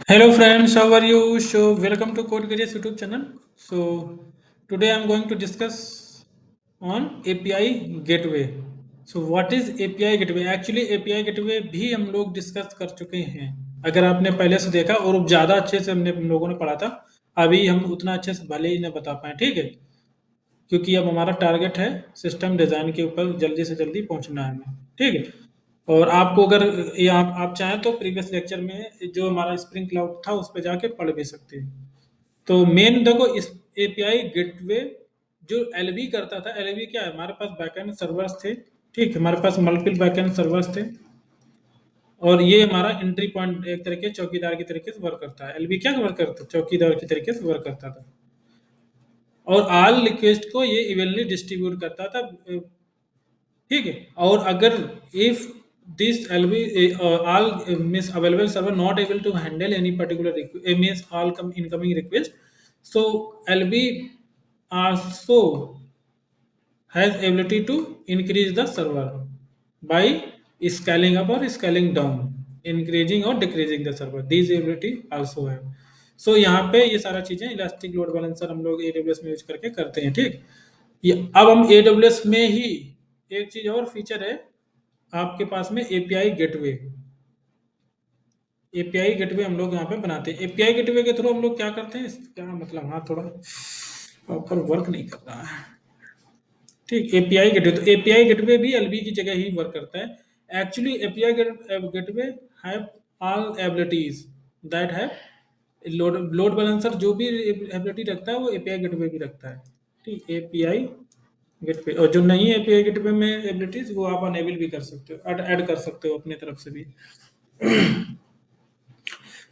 Hello friends, how are you? So welcome to Code Careers YouTube channel. So today I'm going to discuss on API Gateway. So what is API Gateway? Actually API Gateway भी हम लोग discuss कर चुके हैं। अगर आपने पहले से देखा और ज़्यादा अच्छे से हम लोगों ने पढ़ा था। अभी हम उतना अच्छे से भले ही न बता पाए, ठीक है? क्योंकि अब हमारा टारगेट है सिस्टम डिज़ाइन के ऊपर जल्दी से जल्दी पहुंचना है हमें, ठीक है। और आपको अगर ये आप चाहें तो प्रीवियस लेक्चर में जो हमारा स्प्रिंग क्लाउड था उस पर जाके पढ़ भी सकते हैं। तो मेन देखो इस एपीआई गेटवे जो एलबी करता था, एलबी क्या है, हमारे पास बैकएंड सर्वर्स थे, ठीक है, हमारे पास मल्टीपल बैकएंड सर्वर्स थे। और ये हमारा एंट्री पॉइंट एक तरीके चौकीदार की तरीके से वर्क करता है। एलबी क्या वर्क करता है, चौकीदार की तरीके से वर्क करता था। और ऑल रिक्वेस्ट को ये इवनली डिस्ट्रीब्यूट करता था, ठीक है। और अगर if this LB all means available server not able to handle any particular means all incoming request, so LB also has ability to increase the server by scaling up or scaling down, increasing or decreasing the server, these ability also है। सो यहाँ पे ये सारा चीजें elastic load balancer हम लोग AWS में use करके करते हैं, ठीक। ये अब हम AWS में ही एक चीज और फीचर है आपके पास में, एपीआई गेटवे। एपीआई गेटवे हम लोग यहाँ पे बनाते हैं। एपीआई गेटवे के थ्रू हम लोग क्या करते हैं, क्या मतलब, हाँ थोड़ा प्रॉपर वर्क नहीं कर रहा है, ठीक। एपीआई गेटवे, तो एपीआई गेटवे भी एलबी की जगह ही वर्क करता है। Actually API gateway have all abilities that have load balancer जो भी एबिलिटी रखता है वो एपीआई गेटवे भी रखता है, ठीक। एपीआई गेटवे, और जो नहीं है एपीआई गेटवे में एबिलिटीज वो आप अनेबल भी कर सकते हो, ऐड कर सकते हो अपने तरफ से भी।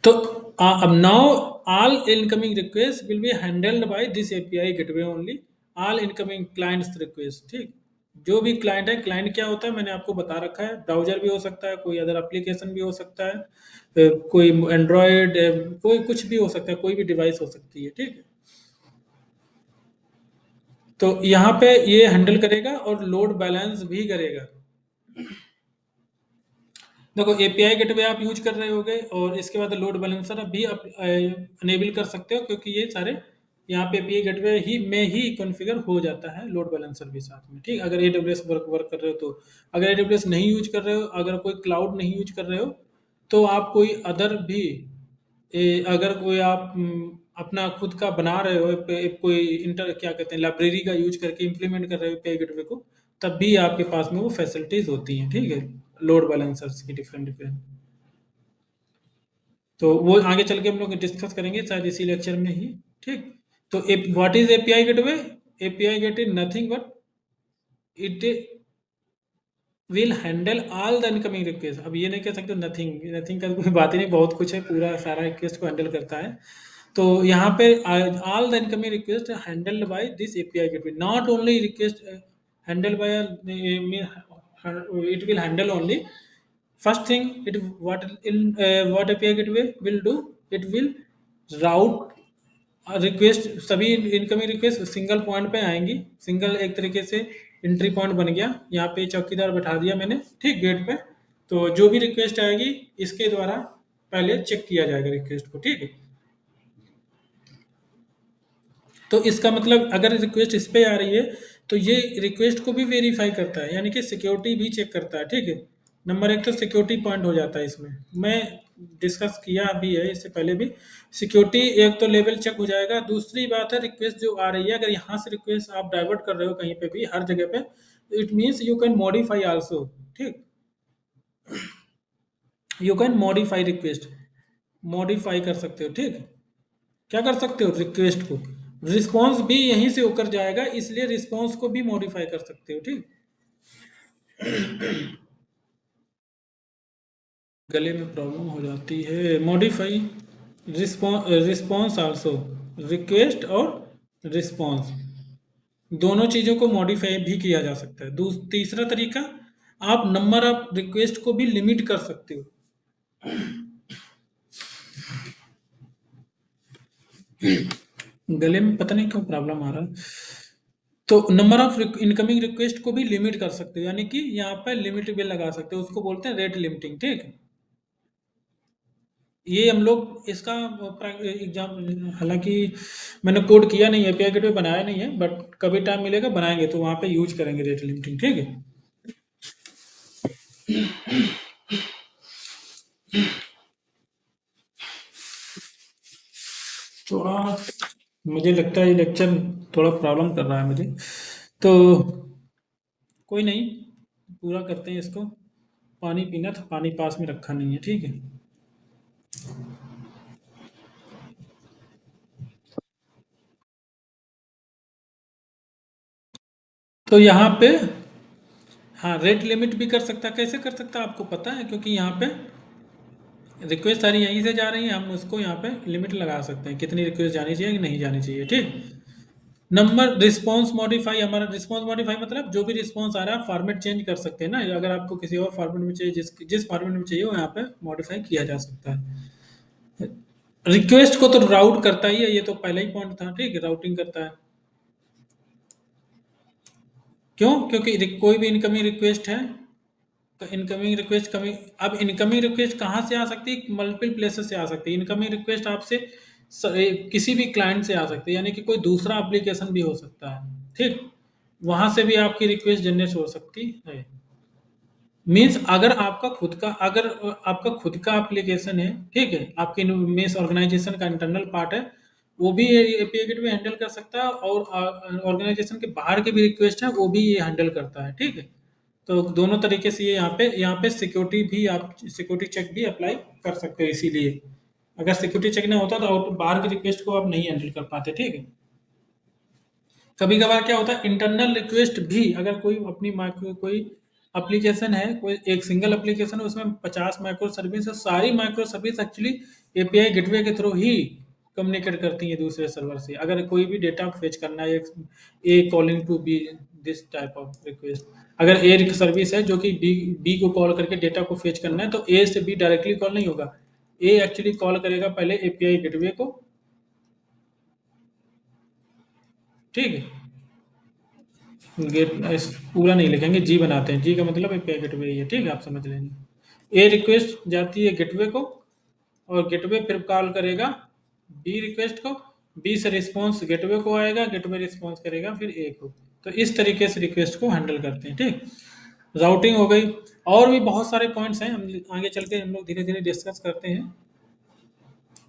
तो अब now all incoming request will be handled by this API gateway only, all incoming clients request, ठीक। जो भी क्लाइंट है, क्लाइंट क्या होता है मैंने आपको बता रखा है, ब्राउजर भी हो सकता है, कोई अदर एप्लीकेशन भी हो सकता है, कोई एंड्रॉयड, कोई कुछ भी हो सकता है, कोई भी डिवाइस हो सकती है, ठीक है। तो यहाँ पे ये हैंडल करेगा और लोड बैलेंस भी करेगा। देखो एपीआई गेटवे आप यूज कर रहे होगे और इसके बाद लोड बैलेंसर भी आप अनेबल कर सकते हो, क्योंकि ये सारे यहाँ पे एपीआई गेटवे ही में ही कॉन्फ़िगर हो जाता है लोड बैलेंसर भी साथ में, ठीक। अगर एडब्ल्यूएस वर्क वर्क कर रहे हो तो, अगर एडब्ल्यूएस नहीं यूज कर रहे हो, अगर कोई क्लाउड नहीं यूज कर रहे हो, तो आप कोई अदर भी अगर कोई आप अपना खुद का बना रहे हो, कोई इंटर क्या कहते हैं लाइब्रेरी का यूज करके इम्प्लीमेंट कर रहे हो एपीआई गेटवे को, तब भी आपके पास में वो फैसिलिटीज होती हैं, ठीक है, लोड बैलेंसर्स की डिफरेंट डिफरेंट। तो वो आगे चल के हम लोग डिस्कस करेंगे शायद इसी लेक्चर में ही, ठीक। तो what is API gateway? API gate is nothing but it will handle all the incoming request. अब ये नहीं कह सकते नथिंग, नथिंग का तो कोई बात ही नहीं, बहुत कुछ है, पूरा सारा रिक्वेस्ट को हैंडल करता है। तो यहाँ पे all the incoming request handled by this API gateway, not only request handled by, it will handle only first thing it what API gateway will do, it will route request, सभी incoming request single point पे आएंगी, single एक तरीके से entry point बन गया, यहाँ पे चौकीदार बैठा दिया मैंने, ठीक, गेट पे। तो जो भी रिक्वेस्ट आएगी इसके द्वारा पहले चेक किया जाएगा रिक्वेस्ट को, ठीक है। तो इसका मतलब अगर रिक्वेस्ट इस पे आ रही है तो ये रिक्वेस्ट को भी वेरीफाई करता है, यानी कि सिक्योरिटी भी चेक करता है, ठीक है। नंबर एक तो सिक्योरिटी पॉइंट हो जाता है इसमें, मैं डिस्कस किया भी है इससे पहले भी। सिक्योरिटी एक तो लेवल चेक हो जाएगा, दूसरी बात है रिक्वेस्ट जो आ रही है, अगर यहाँ से रिक्वेस्ट आप डाइवर्ट कर रहे हो कहीं पे भी, हर जगह पे, it means you can modify also, ठीक। You can modify request, modify कर सकते हो, ठीक। क्या कर सकते हो, रिक्वेस्ट को, रिस्पॉन्स भी यहीं से होकर जाएगा, इसलिए रिस्पॉन्स को भी मॉडिफाई कर सकते हो, ठीक। गले में प्रॉब्लम हो जाती है, मॉडिफाई रिस्पॉन्स आल्सो, रिक्वेस्ट और रिस्पॉन्स दोनों चीज़ों को मॉडिफाई भी किया जा सकता है। तीसरा तरीका, आप नंबर ऑफ रिक्वेस्ट को भी लिमिट कर सकते हो। गले में पता नहीं क्यों प्रॉब्लम आ रहा है। तो नंबर ऑफ इनकमिंग रिक्वेस्ट को भी लिमिट कर सकते हो, यानी कि यहाँ पे लिमिट भी लगा सकते हो, उसको बोलते हैं रेट लिमिटिंग, ठीक। ये हम लोग इसका एग्जाम, हालांकि मैंने कोड किया नहीं है, एपीआई गेटवे बनाया नहीं है, बट कभी टाइम मिलेगा बनाएंगे तो वहाँ पे यूज करेंगे रेट लिमिटिंग, ठीक है। थोड़ा मुझे लगता है ये लेक्चर थोड़ा प्रॉब्लम कर रहा है मुझे, तो कोई नहीं, पूरा करते हैं इसको। पानी पीना था, पानी पास में रखा नहीं है, ठीक है। तो यहाँ पे, हाँ, रेट लिमिट भी कर सकता है। कैसे कर सकता है आपको पता है, क्योंकि यहाँ पे रिक्वेस्ट सारी यहीं से जा रही है, हम उसको यहाँ पे लिमिट लगा सकते हैं कितनी रिक्वेस्ट जानी चाहिए कि नहीं जानी चाहिए, ठीक। नंबर रिस्पॉन्स मॉडिफाई, हमारा रिस्पॉन्स मॉडिफाई मतलब जो भी रिस्पॉन्स आ रहा है फॉर्मेट चेंज कर सकते हैं ना, अगर आपको किसी और फॉर्मेट में चाहिए, जिस जिस फॉर्मेट में चाहिए वो यहाँ पे मॉडिफाई किया जा सकता है। रिक्वेस्ट को तो राउट करता ही है, ये तो पहला ही पॉइंट था, ठीक है, राउटिंग करता है। क्यों? क्योंकि कोई भी इनकमिंग रिक्वेस्ट है तो इनकमिंग रिक्वेस्ट कमी, अब इनकमिंग रिक्वेस्ट कहाँ से आ सकती है? मल्टीपल प्लेसेस से आ सकती है इनकमिंग रिक्वेस्ट आपसे। किसी भी क्लाइंट से आ सकती है, यानी कि कोई दूसरा एप्लीकेशन भी हो सकता है, ठीक। वहां से भी आपकी रिक्वेस्ट जनरेट हो सकती है। मीन्स अगर आपका खुद का, अगर आपका खुद का एप्लीकेशन है, ठीक है, आपके मीन्स ऑर्गेनाइजेशन का इंटरनल पार्ट है, वो भी एपीआई गेटवे हैंडल कर सकता है, और ऑर्गेनाइजेशन के बाहर की भी रिक्वेस्ट है वो भी ये हैंडल करता है, ठीक है। तो दोनों तरीके से ये यहाँ पे सिक्योरिटी भी, आप सिक्योरिटी चेक भी अप्लाई कर सकते हो, इसीलिए अगर सिक्योरिटी चेक ना होता तो बाहर की रिक्वेस्ट को आप नहीं हैंडल कर पाते, ठीक है। कभी कभार क्या होता है, इंटरनल रिक्वेस्ट भी, अगर कोई अपनी माइक्रो कोई एप्लीकेशन है, कोई एक सिंगल एप्लीकेशन है, उसमें 50 माइक्रो सर्विस है, सारी micro service actually API gateway के थ्रू ही कम्युनिकेट करती है दूसरे सर्वर से। अगर कोई भी डेटा फेच करना है, A calling to B, this type of request, अगर ए सर्विस है जो कि बी को कॉल करके डेटा को फेच करना है, तो ए से बी डायरेक्टली कॉल नहीं होगा, ए एक्चुअली कॉल करेगा पहले एपीआई गेटवे को, ठीक है। गेट पूरा नहीं लिखेंगे, जी बनाते हैं, जी का मतलब एपीआई गेटवे ही है, ठीक है, आप समझ लेंगे। ए रिक्वेस्ट जाती है गेटवे को, और गेटवे फिर कॉल करेगा बी रिक्वेस्ट को, बी से रिस्पॉन्स गेटवे को आएगा, गेटवे रिस्पॉन्स करेगा फिर ए को। तो इस तरीके से रिक्वेस्ट को हैंडल करते हैं, ठीक। राउटिंग हो गई, और भी बहुत सारे पॉइंट्स हैं, हम आगे चल के हम लोग धीरे धीरे डिस्कस करते हैं।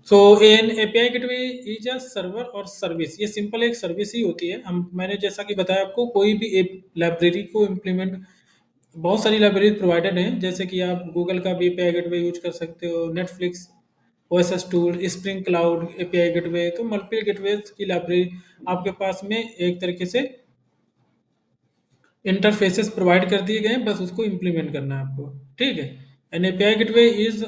So an API gateway is a server और सर्विस, ये सिंपल एक सर्विस ही होती है। हम, मैंने जैसा कि बताया आपको, कोई भी एक लाइब्रेरी को इम्प्लीमेंट, बहुत सारी लाइब्रेरी प्रोवाइडेड हैं, जैसे कि आप गूगल का भी एपीआई गेटवे यूज कर सकते हो, Netflix, OSS tool, spring cloud API gateway, तो मल्टीपल गेटवेज की लाइब्रेरी आपके पास में एक तरीके से इंटरफेसेस प्रोवाइड कर दिए गए हैं, बस उसको इम्प्लीमेंट करना है आपको, ठीक है। An API gateway is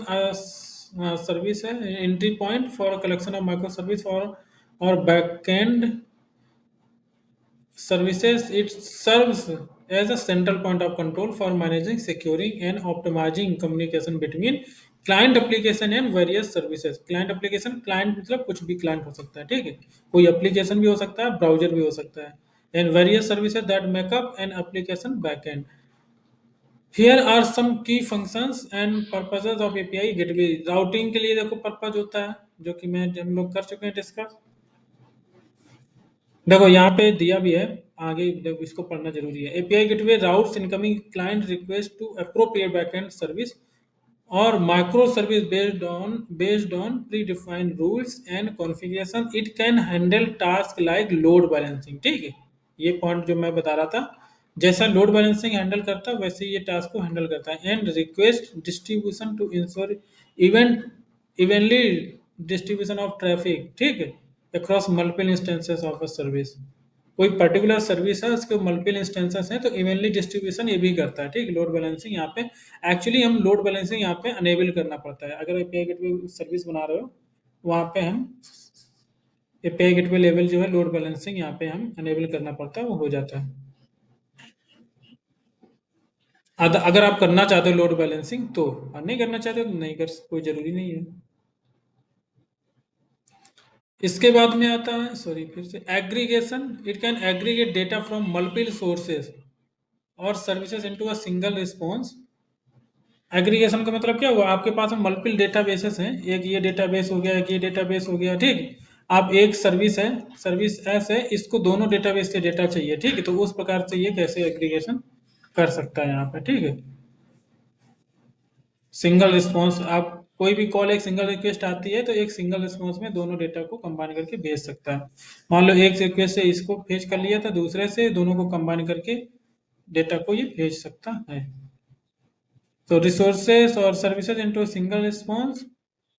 service है, entry point for collection of micro service और backend services. It serves as a central point of control for managing, securing, and optimizing communication between client application and various services. Client application, client मतलब कुछ भी client हो सकता है, ठीक है, कोई application भी हो सकता है, browser भी हो सकता है, and various services that make up an application backend. Here are some key functions and purposes of API gateway. Routing के लिए देखो पर्पज होता है, जो कि मैं हम लोग कर चुके हैं डिस्कस। देखो यहाँ पे दिया भी है, आगे देखो इसको पढ़ना जरूरी है। API gateway routes incoming client request to appropriate backend service और micro service based on predefined rules and configuration. It can handle tasks like load balancing, ठीक है। ये पॉइंट जो मैं बता रहा था, जैसा लोड बैलेंसिंग हैंडल करता है वैसे ये टास्क को हैंडल करता है। And request distribution to ensure event evenly distribution of traffic, ठीक है, across multiple instances of a service. कोई पर्टिकुलर सर्विस है, उसके मल्टीपल इंस्टेंसेस हैं, तो इवनली डिस्ट्रीब्यूशन ये भी करता है, ठीक। लोड बैलेंसिंग यहाँ पे, एक्चुअली हम लोड बैलेंसिंग यहाँ पे अनेबल करना पड़ता है। अगर एपीआई गेटवे सर्विस बना रहे हो, वहाँ पे हम एपीआई गेटवे लेवल जो है लोड बैलेंसिंग यहाँ पे हम अनेबल करना पड़ता है, वो हो जाता है। अगर आप करना चाहते हो लोड बैलेंसिंग तो, और नहीं करना चाहते हो तो नहीं कर, कोई जरूरी नहीं है। इसके बाद में आता है, सॉरी फिर से, aggregation. It can aggregate data from multiple sources और services into a single response aggregation का मतलब क्या हुआ, आपके पास में मल्टीपल डेटाबेसेस हैं, एक ये डेटाबेस हो गया, एक ये डेटाबेस हो गया, ठीक। आप एक सर्विस है, सर्विस एस है, इसको दोनों डेटाबेस से डेटा चाहिए, ठीक है, तो उस प्रकार से ये कैसे एग्रीगेशन कर सकता है यहाँ पे, ठीक है। सिंगल रिस्पॉन्स, आप कोई भी कॉल, एक सिंगल रिक्वेस्ट आती है तो एक सिंगल रिस्पॉन्स में दोनों डेटा को कंबाइन करके भेज सकता है। मान लो एक रिक्वेस्ट से इसको फेच कर लिया था, दूसरे से दोनों को कंबाइन करके डेटा को ये भेज सकता है। तो resources or services into a single response.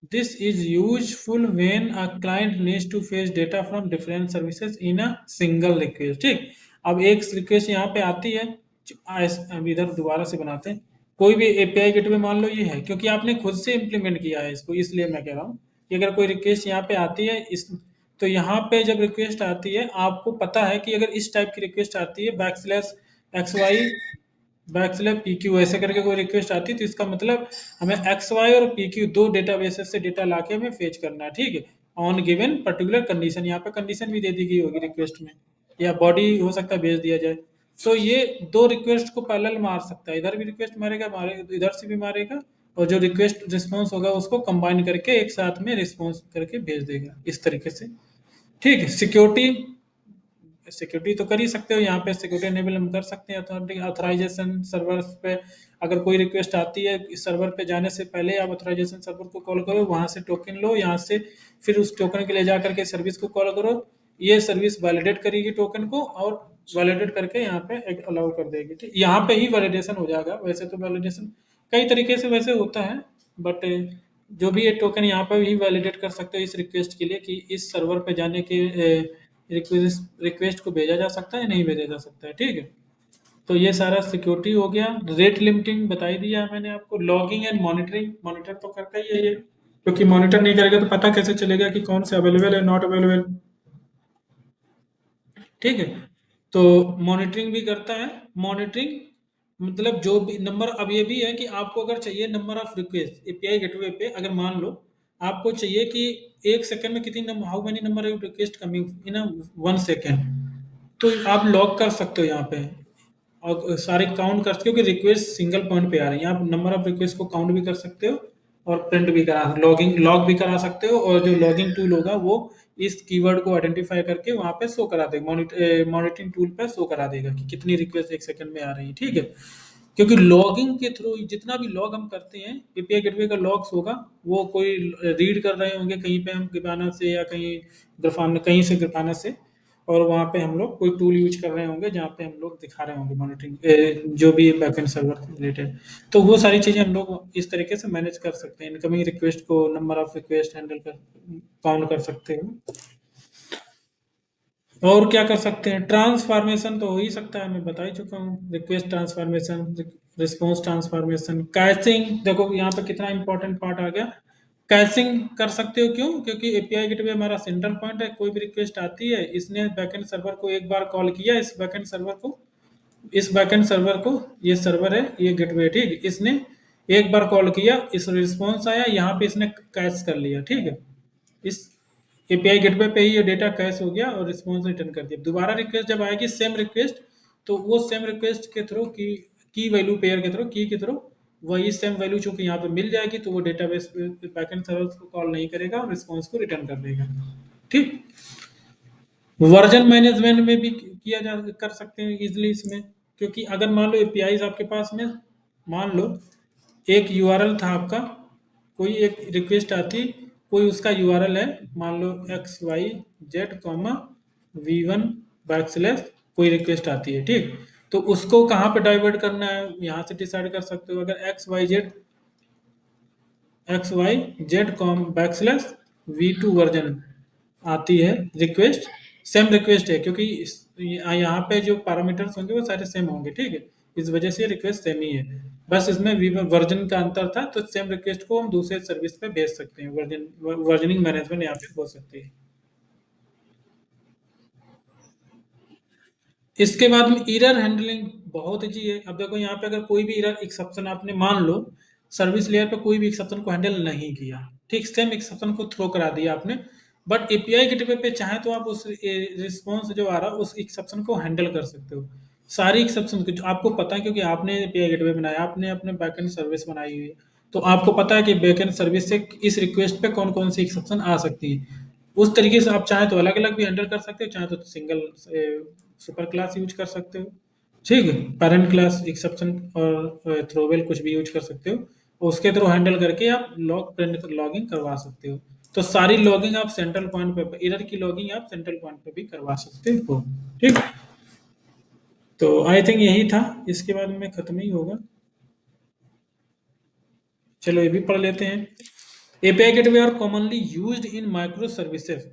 This is useful when a client needs to fetch data from different services in a single request, ठीक। अब एक रिक्वेस्ट यहाँ पे आती है, अब इधर दोबारा से बनाते हैं। कोई भी एपीआई गेटवे मान लो ये है, क्योंकि आपने खुद से इम्प्लीमेंट किया है इसको, इसलिए मैं कह रहा हूँ कि अगर कोई रिक्वेस्ट यहाँ पे आती है इस, तो यहाँ पे जब रिक्वेस्ट आती है आपको पता है कि अगर इस टाइप की रिक्वेस्ट आती है \XY पी क्यू ऐसे करके कोई रिक्वेस्ट आती है, तो इसका मतलब हमें एक्स वाई और पी क्यू दो डेटाबेसेस से डेटा लाके हमें फेच करना है, ठीक है। ऑन गिवन पर्टिकुलर कंडीशन, यहाँ पे कंडीशन भी दे दी गई होगी रिक्वेस्ट में, या बॉडी हो सकता है भेज दिया जाए। तो ये दो रिक्वेस्ट को पैरेलल मार सकता है, इधर भी रिक्वेस्ट मारेगा, इधर से भी मारेगा, और जो रिक्वेस्ट रिस्पॉन्स होगा उसको कंबाइन करके एक साथ में रिस्पॉन्स करके भेज देगा, इस तरीके से, ठीक है। सिक्योरिटी, सिक्योरिटी तो कर ही सकते हो, यहाँ पे सिक्योरिटी एनेबल हम कर सकते हैं। ऑथराइजेशन सर्वर पे अगर कोई रिक्वेस्ट आती है, इस सर्वर पे जाने से पहले आप ऑथराइजेशन सर्वर को कॉल करो, वहां से टोकन लो, यहाँ से फिर उस टोकन के ले जा करके सर्विस को कॉल करो, ये सर्विस वैलिडेट करेगी टोकन को, और वैलिडेट करके यहाँ पे एक अलाउ कर देगी, ठीक। यहाँ पे ही वैलिडेशन हो जाएगा, वैसे तो वैलिडेशन कई तरीके से वैसे होता है, बट जो भी ये टोकन यहाँ पर ही वैलिडेट कर सकते हो इस रिक्वेस्ट के लिए कि इस सर्वर पे जाने के रिक्वेस्ट को भेजा जा सकता है, नहीं भेजा जा सकता है, ठीक है। तो ये सारा सिक्योरिटी हो गया। रेट लिमिटिंग बता ही दिया मैंने आपको। लॉगिंग एंड मॉनिटरिंग, मॉनिटर तो करता ही है ये, क्योंकि मॉनिटर नहीं करेगा तो पता कैसे चलेगा कि कौन से अवेलेबल है, नॉट अवेलेबल, ठीक है। तो मॉनिटरिंग भी करता है। मॉनिटरिंग मतलब जो भी नंबर, अब ये भी है कि आपको अगर चाहिए number of request API gateway पे, अगर मान लो आपको चाहिए कि एक सेकंड में कितनी number, how many number of request coming in a 1 second, तो आप लॉक कर सकते हो यहाँ पे, और सारे काउंट कर सकते हो कि रिक्वेस्ट सिंगल पॉइंट पे आ रही है, आप नंबर ऑफ रिक्वेस्ट को काउंट भी कर सकते हो, और प्रिंट भी करा, लॉगिंग लॉग भी करा सकते हो, और जो लॉगिंग टूल होगा वो इस कीवर्ड को आइडेंटिफाई करके वहां पे शो करा देगा, मॉनिटरिंग टूल पे शो करा देगा कि कितनी रिक्वेस्ट एक सेकंड में आ रही है, ठीक है। क्योंकि लॉगिंग के थ्रू जितना भी लॉग हम करते हैं, एपीआई गेटवे का लॉग्स होगा, वो कोई रीड कर रहे होंगे कहीं पे हम ग्राफाना से, या कहीं ग्राफाना, कहीं से ग्राफाना से, और वहाँ पे हम लोग कोई टूल यूज कर रहे होंगे जहाँ पे हम लोग दिखा रहे होंगे मॉनिटरिंग, जो भी बैकएंड सर्वर से रिलेटेड। तो वो सारी चीज़ें हम लोग इस तरीके से मैनेज कर सकते हैं, इनकमिंग रिक्वेस्ट को, नंबर ऑफ रिक्वेस्ट हैंडल कर, काउंट कर सकते हो। और क्या कर सकते हैं, ट्रांसफॉर्मेशन तो हो ही सकता है, मैं बता ही चुका हूँ, request transformation, response transformation, caching, देखो यहाँ पे कितना इंपॉर्टेंट पार्ट आ गया। कैशिंग कर सकते हो, क्यों? क्योंकि एपीआई गेटवे हमारा सेंटर पॉइंट है, कोई भी रिक्वेस्ट आती है, इसने बैकएंड सर्वर को एक बार कॉल किया, इस बैकएंड सर्वर को, ये सर्वर है, ये गेटवे, ठीक, इसने एक बार कॉल किया, इस रिस्पॉन्स आया, यहाँ पे इसने कैश कर लिया, ठीक है। इस एपीआई गेटवे पे ही ये डेटा कैश हो गया और रिस्पॉन्स रिटर्न कर दिया। दोबारा रिक्वेस्ट जब आएगी सेम रिक्वेस्ट, तो वो सेम रिक्वेस्ट के थ्रू की वैल्यू पेयर के थ्रू, की के थ्रू वही सेम वैल्यू चूंकि यहाँ पे मिल जाएगी, तो वो डेटाबेस बैकएंड सर्वर को कॉल नहीं करेगा और रिस्पॉन्स को रिटर्न कर देगा, ठीक। वर्जन मैनेजमेंट में भी किया जा कर सकते हैं इजीली इसमें, क्योंकि अगर मान लो एपीआई आपके पास में, मान लो एक यूआरएल था आपका, कोई एक रिक्वेस्ट आती, कोई उसका यूआरएल है, मान लो XYZ, V1 बैकस्लैश, कोई रिक्वेस्ट आती है, ठीक। तो उसको कहाँ पे डाइवर्ट करना है, यहाँ से डिसाइड कर सकते हो। अगर XYZ, V2 वर्जन आती है रिक्वेस्ट, सेम रिक्वेस्ट है, क्योंकि यहाँ पे जो पैरामीटर्स होंगे वो सारे सेम होंगे, ठीक है। इस वजह से रिक्वेस्ट सेम ही है, बस इसमें वर्जन का अंतर था, तो सेम रिक्वेस्ट को हम दूसरे सर्विस पे भेज सकते हैं, वर्जनिंग मैनेजमेंट यहाँ पे हो सकती है। इसके बाद में एरर हैंडलिंग बहुत ईजी है। अब देखो यहाँ पे अगर कोई भी एरर एक्सेप्शन आपने, मान लो सर्विस लेयर पे कोई भी एक्सेप्शन को हैंडल नहीं किया, ठीक, सेम एक्सेप्शन को थ्रो करा दिया आपने, बट एपीआई गेटवे पे चाहे तो आप उस रिस्पॉन्स जो आ रहा है उस एक्सेप्शन को हैंडल कर सकते हो। सारी एक्सेप्शन कुछ आपको पता है, क्योंकि आपने एपीआई गेटवे बनाया, आपने अपने बैकएंड सर्विस बनाई हुई है, तो आपको पता है कि बैकएंड सर्विस से इस रिक्वेस्ट पे कौन कौन सी एक्सेप्शन आ सकती है। उस तरीके से आप चाहे तो अलग अलग भी हैंडल कर सकते हो, चाहे तो सिंगल सुपर क्लास यूज कर सकते हो। ठीक है, पेरेंट क्लास एक्सेप्शन और थ्रोवेल कुछ भी यूज कर सकते हो, उसके थ्रू हैंडल करके आप लॉगिंग करवा सकते हो। तो सारी लॉगिंग आप सेंट्रल पॉइंट पे, इधर की लॉगिंग आप सेंट्रल पॉइंट पे भी करवा सकते हो। ठीक। तो आई थिंक यही था, इसके बाद में खत्म ही होगा। चलो ये भी पढ़ लेते हैं। API gateway are commonly used in micro services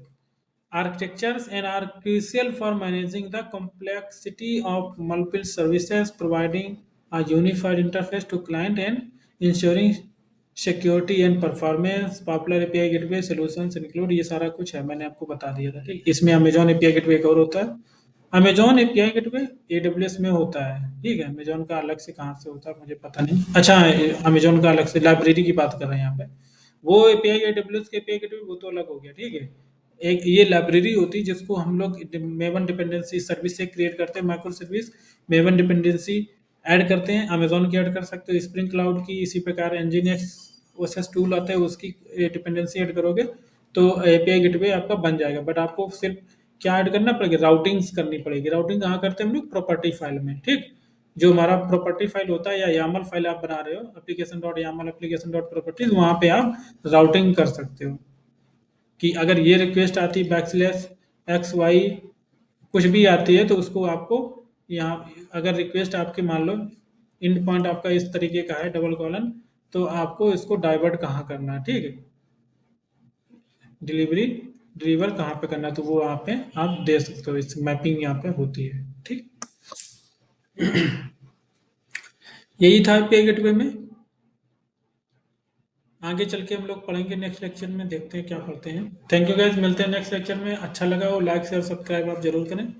architectures and are crucial for managing the complexity of multiple services, providing a unified interface to client and ensuring security and performance. Popular API gateway solutions include, ये सारा कुछ है, मैंने आपको बता दिया था। ठीक, इसमें अमेजॉन एपीआई गेटवे एक और होता है। अमेजॉन एपीआई गेटवे एडब्ल्यूएस में होता है। ठीक है, अमेजॉन का अलग से कहाँ से होता है मुझे पता नहीं। अच्छा, अमेजॉन का अलग से लाइब्रेरी की बात कर रहे हैं यहाँ पे। वो एपीआई एडब्ल्यूएस के एपीआई गेटवे वो तो अलग हो गया। ठीक है, एक ये लाइब्रेरी होती है जिसको हम लोग मेवन डिपेंडेंसी सर्विस से क्रिएट करते हैं, micro service maven dependency add करते हैं, अमेजोन की ऐड कर सकते हो, स्प्रिंग क्लाउड की इसी प्रकार एनजीएक्स ओएसएस टूल आता है उसकी डिपेंडेंसी ऐड करोगे तो एपीआई गेटवे आपका बन जाएगा। बट आपको सिर्फ क्या ऐड करना पड़ेगा, राउटिंग्स करनी पड़ेगी। राउटिंग कहाँ करते हैं हम लोग, प्रॉपर्टी फाइल में। ठीक, जो हमारा प्रॉपर्टी फाइल होता है या यामल फाइल आप बना रहे हो, application dot YAML application dot properties, वहाँ पे आप राउटिंग कर सकते हो कि अगर ये रिक्वेस्ट आती है बैकस्लैश एक्स वाई कुछ भी आती है तो उसको आपको यहाँ, अगर रिक्वेस्ट आपके मान लो इंड पॉइंट आपका इस तरीके का है डबल कॉलन, तो आपको इसको डाइवर्ट कहाँ करना है। ठीक है, डिलीवरी डिलीवर कहाँ पे करना है, तो वो यहाँ पे आप दे सकते हो, इस मैपिंग यहाँ पे होती है। ठीक, यही था पे गेटवे में। आगे चल के हम लोग पढ़ेंगे नेक्स्ट लेक्चर में, देखते हैं क्या पढ़ते हैं। थैंक यू गाइज, मिलते हैं नेक्स्ट लेक्चर में। अच्छा लगा हो लाइक शेयर सब्सक्राइब आप जरूर करें।